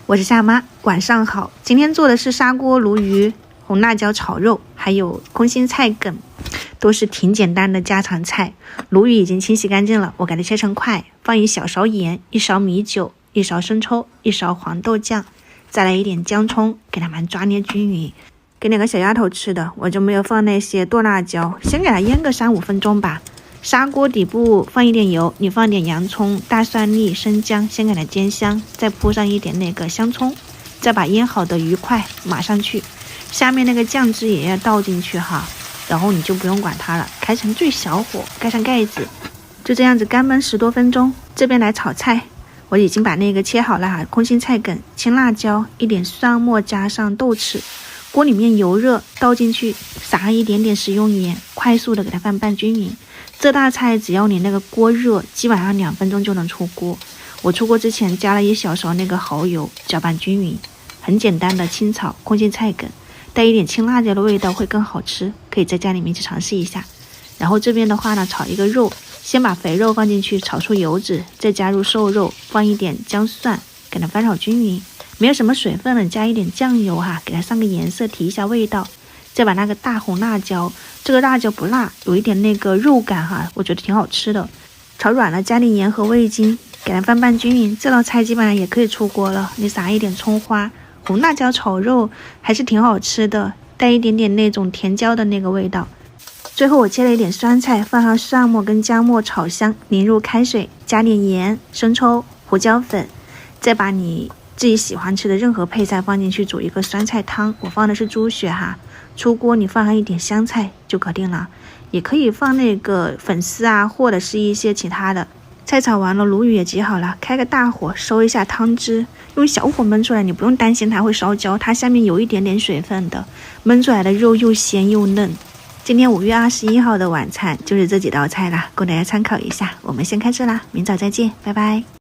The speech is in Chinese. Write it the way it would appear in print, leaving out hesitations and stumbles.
我是夏妈，晚上好。今天做的是砂锅鲈鱼、红辣椒炒肉，还有空心菜梗，都是挺简单的家常菜。鲈鱼已经清洗干净了，我给它切成块，放一小勺盐、一勺米酒、一勺生抽、一勺黄豆酱，再来一点姜葱，给它们抓捏均匀。给两个小丫头吃的，我就没有放那些剁辣椒，先给它腌个3-5分钟吧。砂锅底部放一点油，你放点洋葱、大蒜粒、生姜，先给它煎香，再铺上一点那个香葱，再把腌好的鱼块码上去，下面那个酱汁也要倒进去哈，然后你就不用管它了，开成最小火，盖上盖子，就这样子干焖10多分钟。这边来炒菜，我已经把那个切好了哈，空心菜梗、青辣椒、一点蒜末加上豆豉，锅里面油热，倒进去，撒上一点点食用盐，快速的给它翻拌均匀。这道菜只要你那个锅热，基本上2分钟就能出锅。我出锅之前加了1小勺那个蚝油，搅拌均匀。很简单的清炒空心菜梗，带一点青辣椒的味道会更好吃，可以在家里面去尝试一下。然后这边的话呢，炒一个肉，先把肥肉放进去炒出油脂，再加入瘦肉，放一点姜蒜，给它翻炒均匀。没有什么水分了，加一点酱油哈，给它上个颜色，提一下味道。再把那个大红辣椒，这个辣椒不辣，有一点那个肉感哈，我觉得挺好吃的。炒软了，加点盐和味精，给它翻拌均匀。这道菜基本上也可以出锅了。你撒一点葱花，红辣椒炒肉还是挺好吃的，带一点点那种甜椒的那个味道。最后我切了一点酸菜，放上蒜末跟姜末炒香，淋入开水，加点盐、生抽、胡椒粉，再把你自己喜欢吃的任何配菜放进去煮一个酸菜汤。我放的是猪血哈，出锅你放上一点香菜就搞定了，也可以放那个粉丝啊，或者是一些其他的。菜炒完了，鲈鱼也挤好了，开个大火收一下汤汁，用小火焖出来，你不用担心它会烧焦，它下面有一点点水分的，焖出来的肉又鲜又嫩。今天5月21号的晚餐就是这几道菜啦，供大家参考一下。我们先开吃啦，明早再见，拜拜。